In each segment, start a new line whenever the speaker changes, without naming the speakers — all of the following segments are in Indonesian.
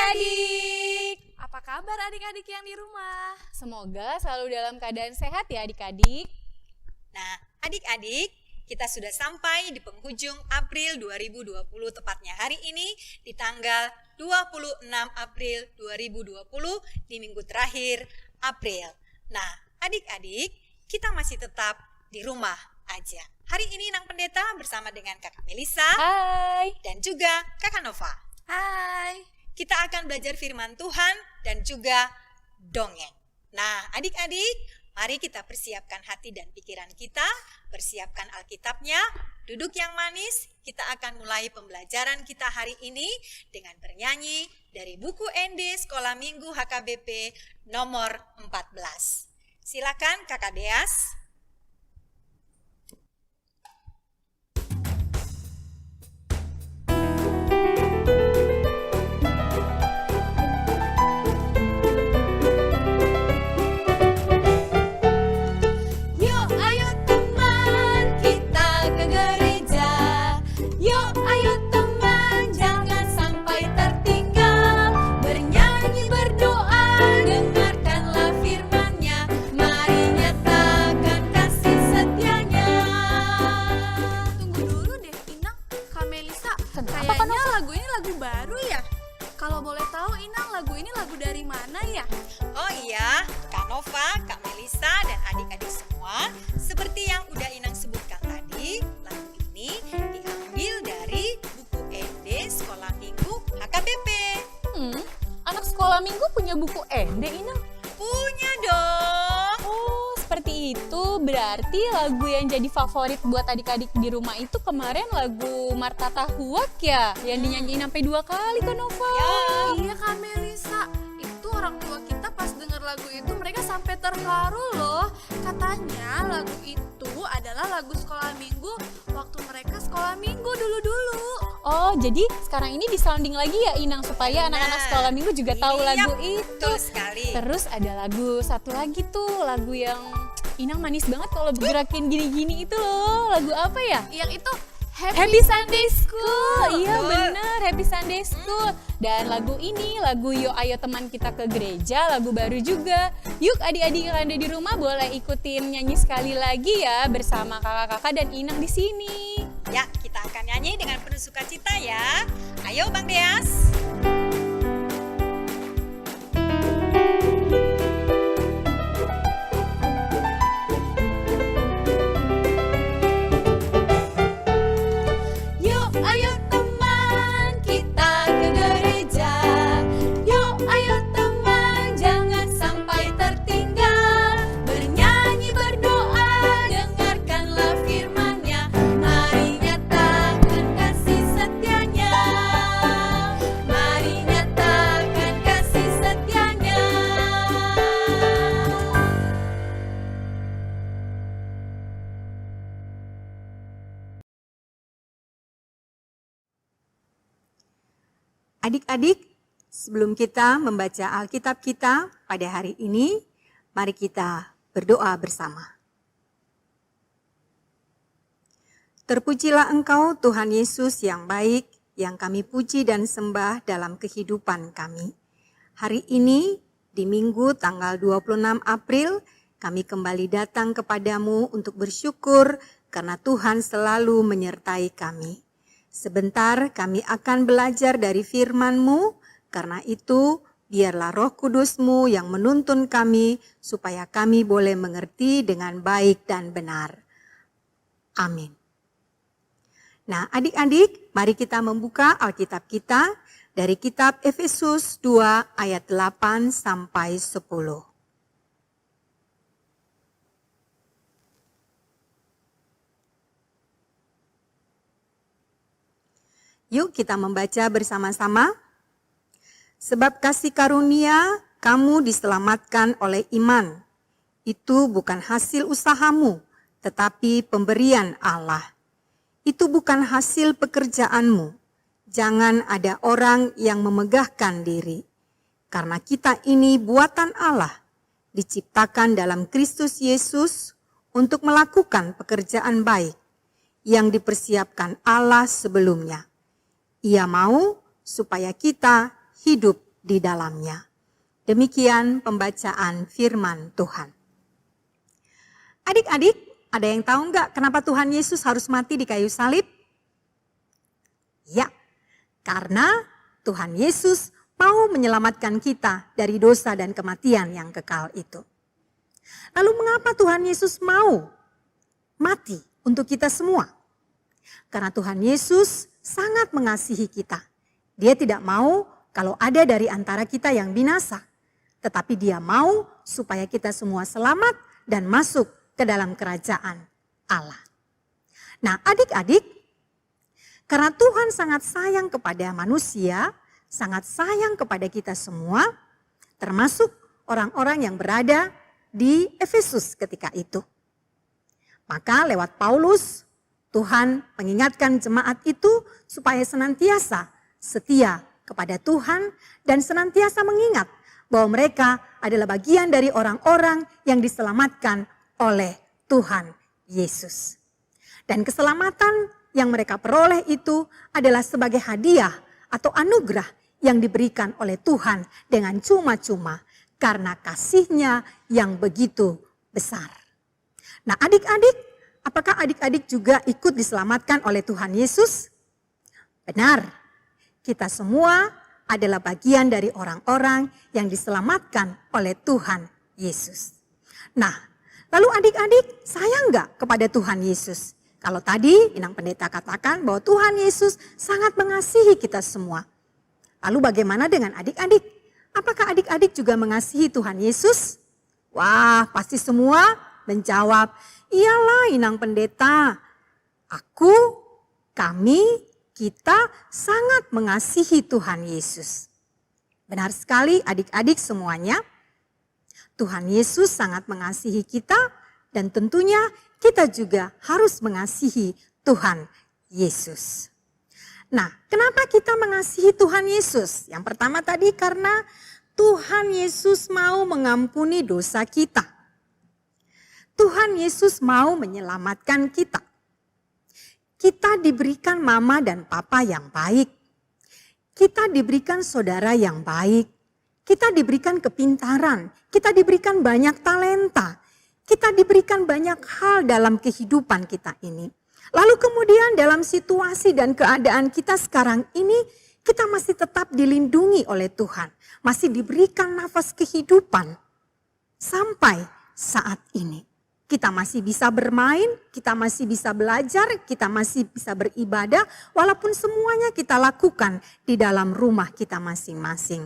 adik-adik.
Apa kabar adik-adik yang di rumah?
Semoga selalu dalam keadaan sehat ya adik-adik.
Nah, adik-adik, kita sudah sampai di penghujung April 2020, tepatnya hari ini di tanggal 26 April 2020 di minggu terakhir April. Nah, adik-adik, kita masih tetap di rumah aja. Hari ini Nang Pendeta bersama dengan Kakak Melisa
Hai.
dan juga Kakak Nova.
Hai.
Kita akan belajar firman Tuhan dan juga dongeng. Nah, adik-adik, mari kita persiapkan hati dan pikiran kita, persiapkan Alkitabnya, duduk yang manis. Kita akan mulai pembelajaran kita hari ini dengan bernyanyi dari buku ND Sekolah Minggu HKBP nomor 14. Silakan Kakak Deas.
Kalau boleh tahu Inang, lagu ini lagu dari mana ya?
Oh iya, Kak Nova, Kak Melisa, dan adik-adik semua, seperti yang udah Inang sebutkan tadi, lagu ini diambil dari buku ND Sekolah Minggu HKBP.
Anak sekolah minggu punya buku ND, Inang?
Punya dong.
Oh, seperti itu. Berarti lagu yang jadi favorit buat adik-adik di rumah itu kemarin lagu Marta Tahuak ya? Yang dinyanyiin sampai 2 kali kan, Nova?
Ya.
Iya Kak Melisa, itu orang tua kita pas denger lagu itu mereka sampai terharu loh. Katanya lagu itu adalah lagu sekolah minggu waktu mereka sekolah minggu dulu-dulu.
Oh, jadi sekarang ini disounding lagi ya Inang supaya anak-anak sekolah minggu juga tahu lagu itu.
Betul sekali.
Terus ada lagu satu lagi tuh, lagu yang Inang manis banget kalau bergerakin gini-gini itu loh. Lagu apa ya?
Yang itu
Happy Sunday School. Iya
Betul.
bener, Happy Sunday School. Dan lagu ini, lagu Yuk Ayo Teman Kita ke Gereja, lagu baru juga. Yuk adik-adik yang ada di rumah boleh ikutin nyanyi sekali lagi ya bersama kakak-kakak dan Inang di sini.
Ya, kita akan nyanyi dengan penuh sukacita ya. Ayo Bang Deas.
Yuk ayo teman kita ke gereja. Yuk ayo teman jangan sampai tertinggal. Bernyanyi berdoa dengarkanlah firman-Nya. Mari nyatakan kasih setianya. Mari nyatakan kasih setianya.
Adik-adik, sebelum kita membaca Alkitab kita pada hari ini, mari kita berdoa bersama. Terpujilah Engkau Tuhan Yesus yang baik, yang kami puji dan sembah dalam kehidupan kami. Hari ini, di Minggu tanggal 26 April, kami kembali datang kepadamu untuk bersyukur karena Tuhan selalu menyertai kami. Sebentar kami akan belajar dari firman-Mu, karena itu biarlah Roh Kudus-Mu yang menuntun kami supaya kami boleh mengerti dengan baik dan benar. Amin. Nah adik-adik, mari kita membuka Alkitab kita dari kitab Efesus 2 ayat 8 sampai 10. Yuk kita membaca bersama-sama. Sebab kasih karunia kamu diselamatkan oleh iman. Itu bukan hasil usahamu, tetapi pemberian Allah. Itu bukan hasil pekerjaanmu. Jangan ada orang yang memegahkan diri. Karena kita ini buatan Allah, diciptakan dalam Kristus Yesus untuk melakukan pekerjaan baik yang dipersiapkan Allah sebelumnya. Ia mau supaya kita hidup di dalamnya. Demikian pembacaan firman Tuhan. Adik-adik, ada yang tahu nggak kenapa Tuhan Yesus harus mati di kayu salib? Ya, karena Tuhan Yesus mau menyelamatkan kita dari dosa dan kematian yang kekal itu. Lalu mengapa Tuhan Yesus mau mati untuk kita semua? Karena Tuhan Yesus sangat mengasihi kita. Dia tidak mau kalau ada dari antara kita yang binasa. Tetapi Dia mau supaya kita semua selamat dan masuk ke dalam kerajaan Allah. Nah, adik-adik, karena Tuhan sangat sayang kepada manusia, sangat sayang kepada kita semua, termasuk orang-orang yang berada di Efesus ketika itu. Maka lewat Paulus, Tuhan mengingatkan jemaat itu supaya senantiasa setia kepada Tuhan dan senantiasa mengingat bahwa mereka adalah bagian dari orang-orang yang diselamatkan oleh Tuhan Yesus. Dan keselamatan yang mereka peroleh itu adalah sebagai hadiah atau anugerah yang diberikan oleh Tuhan dengan cuma-cuma karena kasih-Nya yang begitu besar. Nah, adik-adik, apakah adik-adik juga ikut diselamatkan oleh Tuhan Yesus? Benar, kita semua adalah bagian dari orang-orang yang diselamatkan oleh Tuhan Yesus. Nah, lalu adik-adik sayang nggak kepada Tuhan Yesus? Kalau tadi Inang Pendeta katakan bahwa Tuhan Yesus sangat mengasihi kita semua. Lalu bagaimana dengan adik-adik? Apakah adik-adik juga mengasihi Tuhan Yesus? Wah, pasti semua menjawab, iyalah Inang Pendeta. Aku, kami, kita sangat mengasihi Tuhan Yesus. Benar sekali adik-adik semuanya. Tuhan Yesus sangat mengasihi kita dan tentunya kita juga harus mengasihi Tuhan Yesus. Nah, kenapa kita mengasihi Tuhan Yesus? Yang pertama tadi karena Tuhan Yesus mau mengampuni dosa kita. Tuhan Yesus mau menyelamatkan kita. Kita diberikan mama dan papa yang baik. Kita diberikan saudara yang baik. Kita diberikan kepintaran. Kita diberikan banyak talenta. Kita diberikan banyak hal dalam kehidupan kita ini. Lalu kemudian dalam situasi dan keadaan kita sekarang ini, kita masih tetap dilindungi oleh Tuhan. Masih diberikan nafas kehidupan sampai saat ini. Kita masih bisa bermain, kita masih bisa belajar, kita masih bisa beribadah. Walaupun semuanya kita lakukan di dalam rumah kita masing-masing.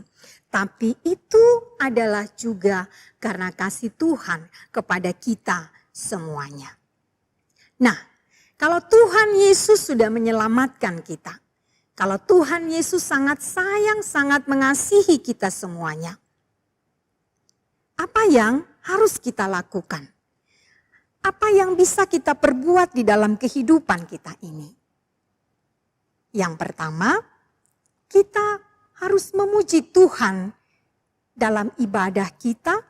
Tapi itu adalah juga karena kasih Tuhan kepada kita semuanya. Nah, kalau Tuhan Yesus sudah menyelamatkan kita, kalau Tuhan Yesus sangat sayang, sangat mengasihi kita semuanya, apa yang harus kita lakukan? Apa yang bisa kita perbuat di dalam kehidupan kita ini? Yang pertama, kita harus memuji Tuhan dalam ibadah kita.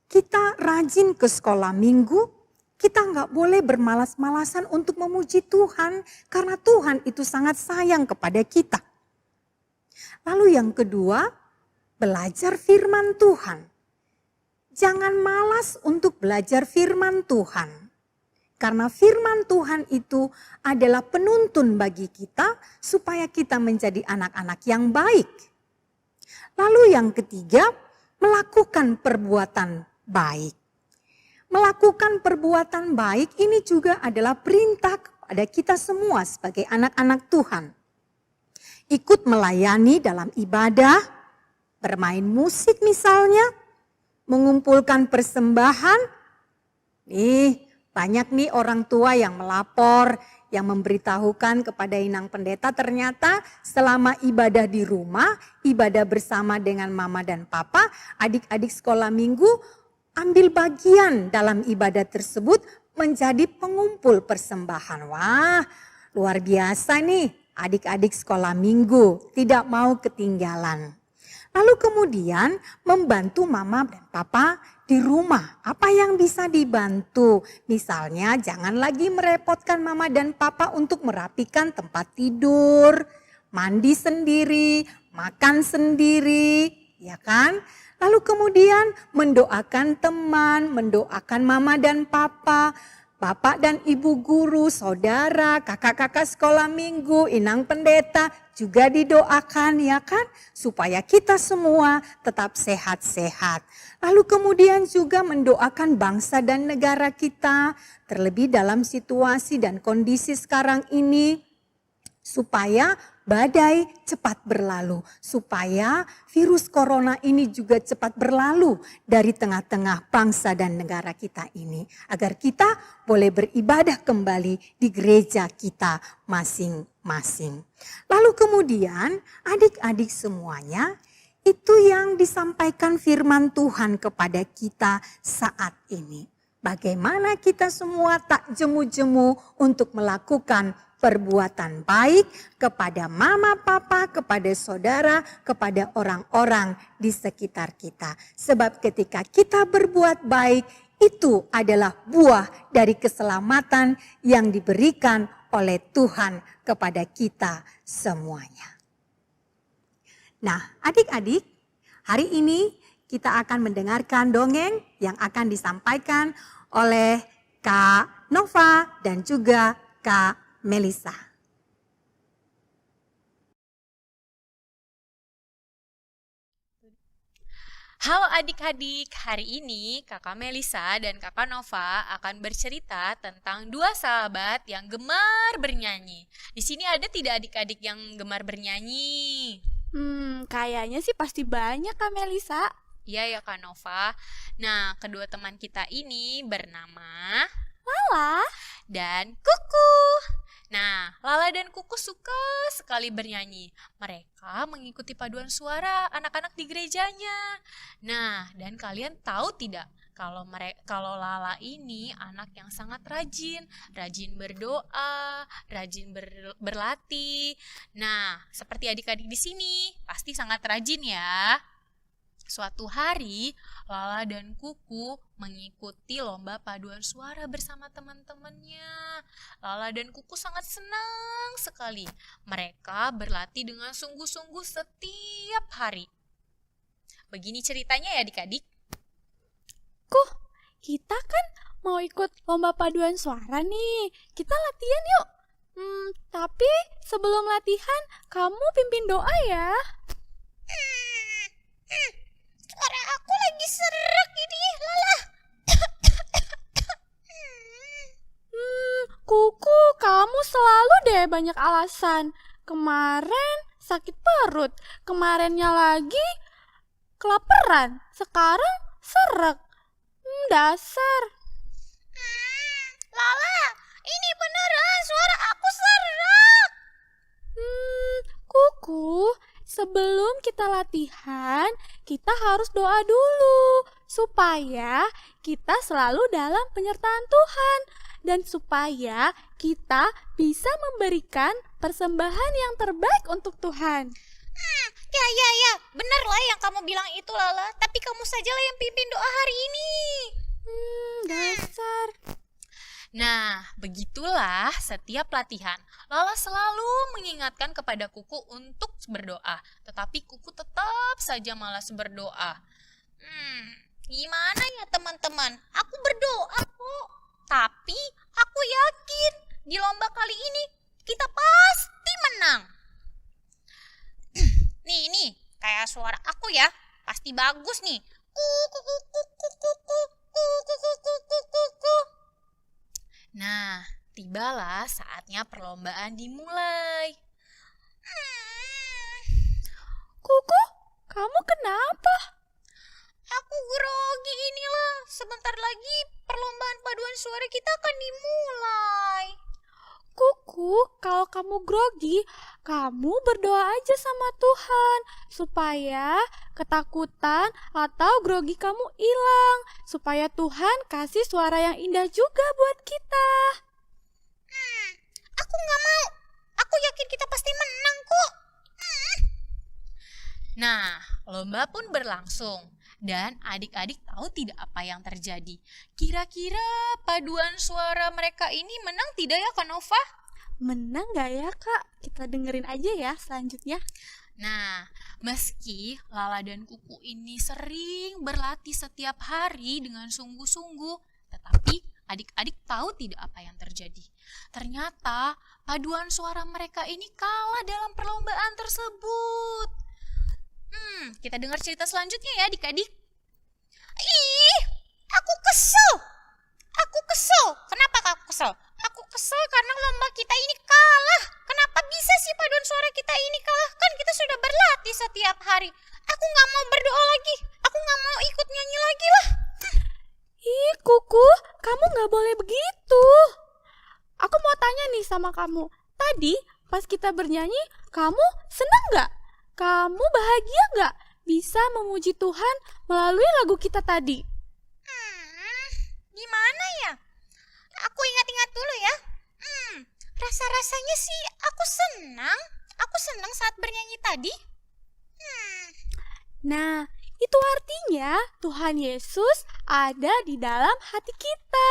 Kita rajin ke sekolah minggu. Kita nggak boleh bermalas-malasan untuk memuji Tuhan karena Tuhan itu sangat sayang kepada kita. Lalu yang kedua, belajar firman Tuhan. Jangan malas untuk belajar firman Tuhan. Karena firman Tuhan itu adalah penuntun bagi kita supaya kita menjadi anak-anak yang baik. Lalu yang ketiga, melakukan perbuatan baik. Melakukan perbuatan baik ini juga adalah perintah kepada kita semua sebagai anak-anak Tuhan. Ikut melayani dalam ibadah, bermain musik misalnya, mengumpulkan persembahan. Banyak nih orang tua yang melapor, yang memberitahukan kepada Inang Pendeta ternyata selama ibadah di rumah, ibadah bersama dengan mama dan papa, adik-adik sekolah minggu ambil bagian dalam ibadah tersebut menjadi pengumpul persembahan. Wah, luar biasa nih adik-adik sekolah minggu, tidak mau ketinggalan. Lalu kemudian membantu mama dan papa di rumah. Apa yang bisa dibantu? Misalnya jangan lagi merepotkan mama dan papa untuk merapikan tempat tidur, mandi sendiri, makan sendiri, ya kan? Lalu kemudian mendoakan teman, mendoakan mama dan papa, bapak dan ibu guru, saudara, kakak-kakak sekolah minggu, inang pendeta juga didoakan, ya kan? Supaya kita semua tetap sehat-sehat. Lalu kemudian juga mendoakan bangsa dan negara kita, terlebih dalam situasi dan kondisi sekarang ini, supaya badai cepat berlalu, supaya virus corona ini juga cepat berlalu dari tengah-tengah bangsa dan negara kita ini, agar kita boleh beribadah kembali di gereja kita masing-masing. Lalu kemudian adik-adik semuanya, itu yang disampaikan firman Tuhan kepada kita saat ini. Bagaimana kita semua tak jemu-jemu untuk melakukan perbuatan baik kepada mama, papa, kepada saudara, kepada orang-orang di sekitar kita. Sebab ketika kita berbuat baik, itu adalah buah dari keselamatan yang diberikan oleh Tuhan kepada kita semuanya. Nah, adik-adik, hari ini kita akan mendengarkan dongeng yang akan disampaikan oleh Kak Nova dan juga Kak Melisa.
Halo adik-adik, hari ini Kakak Melisa dan Kakak Nova akan bercerita tentang dua sahabat yang gemar bernyanyi. Di sini ada tidak adik-adik yang gemar bernyanyi?
Kayaknya sih pasti banyak Kak Melisa.
Iya ya Kak Nova. Nah, kedua teman kita ini bernama
Lala
dan Kuku. Nah, Lala dan Kuku suka sekali bernyanyi. Mereka mengikuti paduan suara anak-anak di gerejanya. Nah, dan kalian tahu tidak kalau Lala ini anak yang sangat rajin berdoa, rajin berlatih. Nah, seperti adik-adik di sini, pasti sangat rajin ya. Suatu hari, Lala dan Kuku mengikuti lomba paduan suara bersama teman-temannya. Lala dan Kuku sangat senang sekali. Mereka berlatih dengan sungguh-sungguh setiap hari. Begini ceritanya ya adik-adik.
kita kan mau ikut lomba paduan suara nih. Kita latihan yuk. Tapi sebelum latihan, kamu pimpin doa ya.
Suara aku lagi serak ini, Lala.
Kuku, kamu selalu deh banyak alasan. Kemarin sakit perut, kemarinnya lagi kelaparan, sekarang serak. Dasar.
Lala, ini beneran suara aku serak.
Kuku, sebelum kita latihan, kita harus doa dulu supaya kita selalu dalam penyertaan Tuhan dan supaya kita bisa memberikan persembahan yang terbaik untuk Tuhan.
Ya, benar lah yang kamu bilang itu Lala. Tapi kamu sajalah yang pimpin doa hari ini.
Dasar.
Nah, begitulah setiap latihan. Lala selalu mengingatkan kepada Kuku untuk berdoa. Tetapi Kuku tetap saja malas berdoa. Gimana ya teman-teman? Aku berdoa kok. Tapi aku yakin di lomba kali ini kita pasti menang. Nih, kayak suara aku ya. Pasti bagus nih. Nah, tibalah saatnya perlombaan dimulai.
Kuku, kamu kenapa?
Aku grogi inilah. Sebentar lagi perlombaan paduan suara kita akan dimulai.
Kuku, kalau kamu grogi, kamu berdoa aja sama Tuhan supaya ketakutan atau grogi kamu hilang, supaya Tuhan kasih suara yang indah juga buat kita.
Aku gak mau. Aku yakin kita pasti menang kok. Nah, lomba pun berlangsung. Dan adik-adik tahu tidak apa yang terjadi? Kira-kira paduan suara mereka ini menang tidak ya Kak Nova?
menang gak ya Kak? Kita dengerin aja ya selanjutnya.
Nah, meski Lala dan Kuku ini sering berlatih setiap hari dengan sungguh-sungguh, tetapi adik-adik tahu tidak apa yang terjadi. Ternyata paduan suara mereka ini kalah dalam perlombaan tersebut. Kita dengar cerita selanjutnya ya adik-adik. Ih, aku kesel. Aku kesel. Kenapa aku kesel? Aku kesel karena lomba kita ini kalah. Kenapa bisa sih paduan suara kita ini kalah? Kan kita sudah berlatih setiap hari. Aku gak mau berdoa lagi. Aku gak mau ikut nyanyi lagi lah.
Ih Kuku, kamu gak boleh begitu. Aku mau tanya nih sama kamu. Tadi pas kita bernyanyi, kamu senang gak? Kamu bahagia gak bisa memuji Tuhan melalui lagu kita tadi?
Gimana ya? Aku ingat-ingat dulu ya. Rasa-rasanya sih aku senang. Aku senang saat bernyanyi tadi.
Nah, itu artinya Tuhan Yesus ada di dalam hati kita.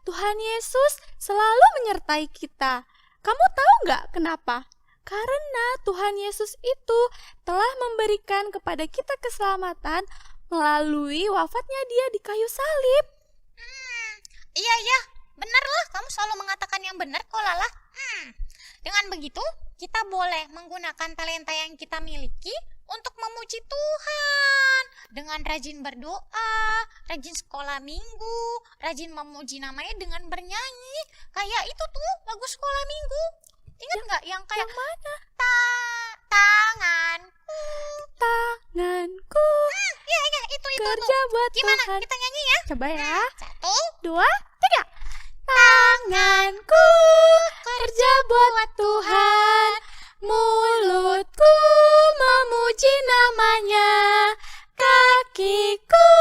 Tuhan Yesus selalu menyertai kita. Kamu tahu nggak kenapa? Karena Tuhan Yesus itu telah memberikan kepada kita keselamatan melalui wafatnya Dia di kayu salib.
Iya, benar lah. Kamu selalu mengatakan yang benar kok Lala. Dengan begitu, kita boleh menggunakan talenta yang kita miliki untuk memuji Tuhan. Dengan rajin berdoa, rajin sekolah minggu, rajin memuji namanya dengan bernyanyi. Kayak itu tuh lagu sekolah minggu. Ingat nggak yang kayak
Yang mana?
tanganku.
Tanganku
Iya, itu
kerja
tuh.
buat
Gimana?
Tuhan.
Kita nyanyi ya?
Coba ya.
1,
2, 3. Tanganku kerja buat Tuhan, mulutku memuji namanya, kakiku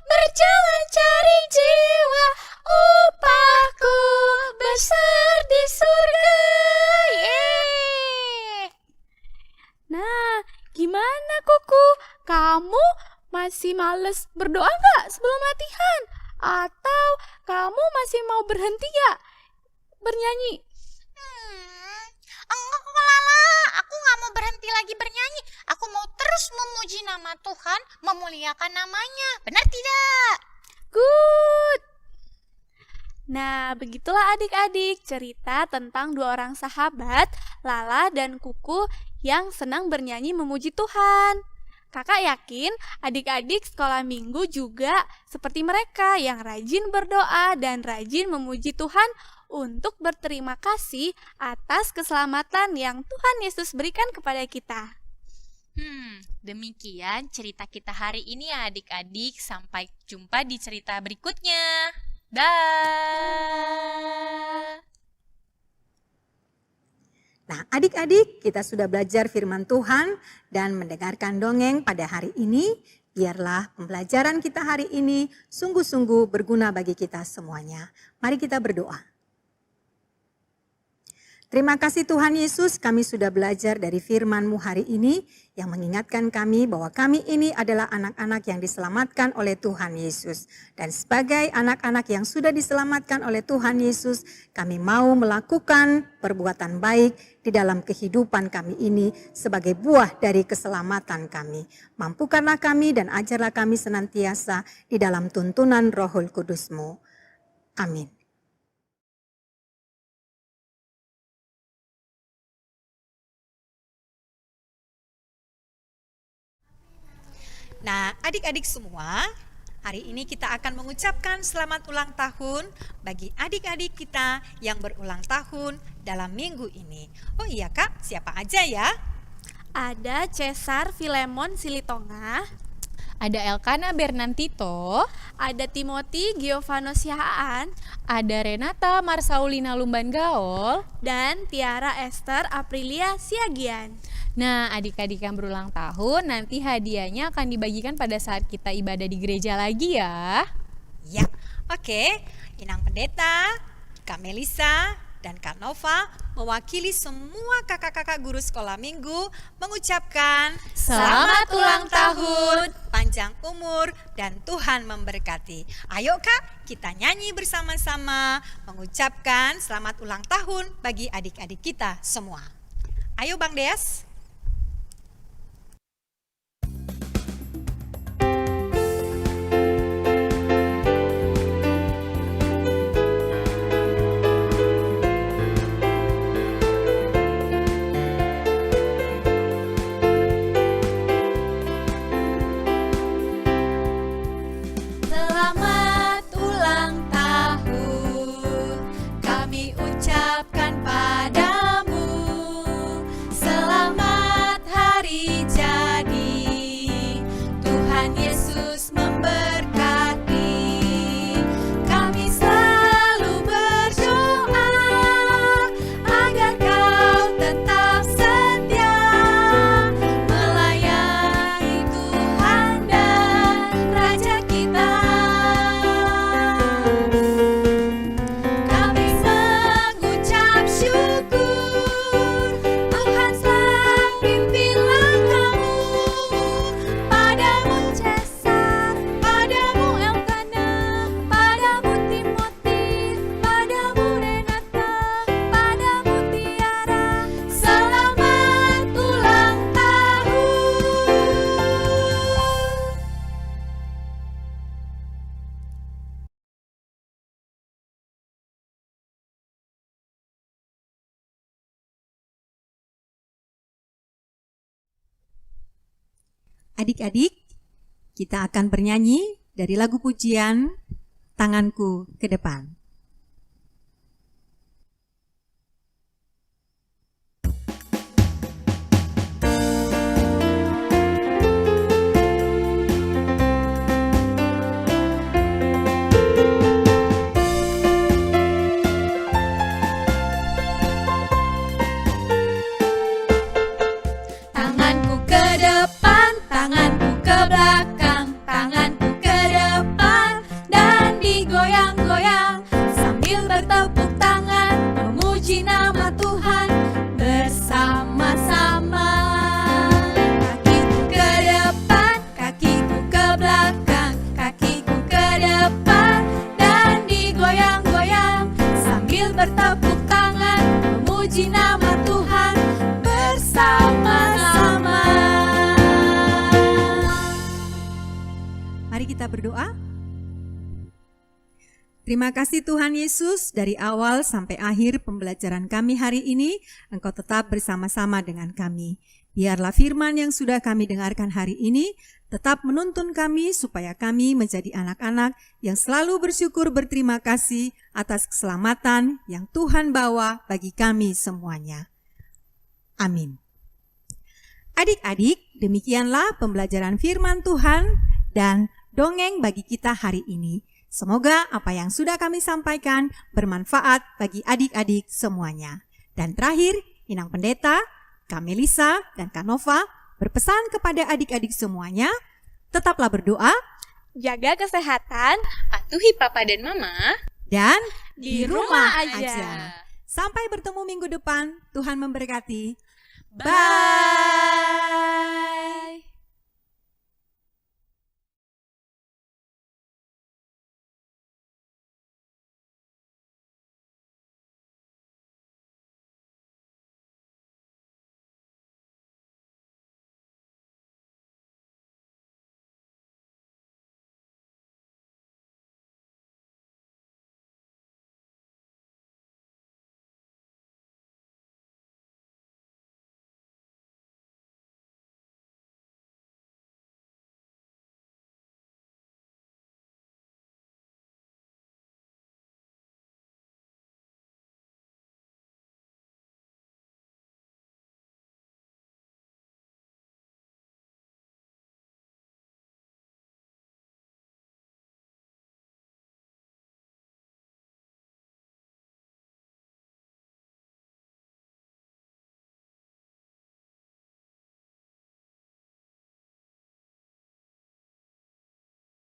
berjalan cari jiwa, upahku besar di surga. Yeay. Nah, gimana Kuku? Kamu masih males berdoa nggak sebelum latihan? Atau kamu masih mau berhenti ya bernyanyi?
Enggak kok Lala, aku gak mau berhenti lagi bernyanyi. Aku mau terus memuji nama Tuhan, memuliakan namanya. Benar tidak?
Good. Nah, begitulah adik-adik cerita tentang dua orang sahabat, Lala dan Kuku, yang senang bernyanyi memuji Tuhan. Kakak yakin adik-adik sekolah minggu juga seperti mereka yang rajin berdoa dan rajin memuji Tuhan untuk berterima kasih atas keselamatan yang Tuhan Yesus berikan kepada kita.
Demikian cerita kita hari ini ya adik-adik. Sampai jumpa di cerita berikutnya. Dah.
Nah, adik-adik, kita sudah belajar firman Tuhan dan mendengarkan dongeng pada hari ini. Biarlah pembelajaran kita hari ini sungguh-sungguh berguna bagi kita semuanya. Mari kita berdoa. Terima kasih Tuhan Yesus, kami sudah belajar dari firman-Mu hari ini yang mengingatkan kami bahwa kami ini adalah anak-anak yang diselamatkan oleh Tuhan Yesus. Dan sebagai anak-anak yang sudah diselamatkan oleh Tuhan Yesus, kami mau melakukan perbuatan baik di dalam kehidupan kami ini sebagai buah dari keselamatan kami. Mampukanlah kami dan ajarlah kami senantiasa di dalam tuntunan Rohul Kudus-Mu. Amin. Nah, adik-adik semua, hari ini kita akan mengucapkan selamat ulang tahun bagi adik-adik kita yang berulang tahun dalam minggu ini. Oh iya Kak, siapa aja ya?
Ada Cesar Filemon Silitonga,
Ada Elkana Bernantito,
ada Timothy Giovanno Sihaan,
ada Renata Marsaulina Lumban Gaol.
dan Tiara Esther Aprilia Siagian.
Nah, adik-adik yang berulang tahun nanti hadiahnya akan dibagikan pada saat kita ibadah di gereja lagi ya.
Ya, oke. Inang Pendeta, Kak Melisa, dan Kak Nova mewakili semua kakak-kakak guru sekolah minggu mengucapkan
Selamat ulang tahun,
panjang umur, dan Tuhan memberkati. Ayo Kak, kita nyanyi bersama-sama mengucapkan selamat ulang tahun bagi adik-adik kita semua. Ayo Bang Deas.
Selamat ulang tahun, kami ucapkan padamu. Selamat hari jadi, Tuhan Yesus memberkati. Kami selalu berdoa agar kau tetap setia melayani Tuhan dan Raja kita. Kami mengucap syukur, Tuhan selalu pimpin langkahmu. Padamu Cesar, padamu Elkana, padamu Timothy, padamu Renata, padamu Tiara. Selamat ulang tahun.
Adik-adik, kita akan bernyanyi dari lagu pujian Tanganku ke Depan.
Tanganku ke depan, tanganku ke belakang, tanganku ke depan dan digoyang-goyang sambil bertepuk tangan memuji nama Tuhan bersama-sama. Kakiku ke depan, kakiku ke belakang, kakiku ke depan dan digoyang-goyang sambil bertepuk tangan memuji nama Tuhan bersama-sama.
Mari kita berdoa. Terima kasih Tuhan Yesus, dari awal sampai akhir pembelajaran kami hari ini, Engkau tetap bersama-sama dengan kami. Biarlah firman yang sudah kami dengarkan hari ini tetap menuntun kami supaya kami menjadi anak-anak yang selalu bersyukur berterima kasih atas keselamatan yang Tuhan bawa bagi kami semuanya. Amin. Adik-adik, demikianlah pembelajaran firman Tuhan dan dongeng bagi kita hari ini. Semoga apa yang sudah kami sampaikan bermanfaat bagi adik-adik semuanya. Dan terakhir, Inang Pendeta, Kak Melisa, dan Kak Nova berpesan kepada adik-adik semuanya, tetaplah berdoa,
Jaga kesehatan,
Patuhi papa dan mama
dan
di rumah aja.
Sampai bertemu minggu depan, Tuhan memberkati.
Bye.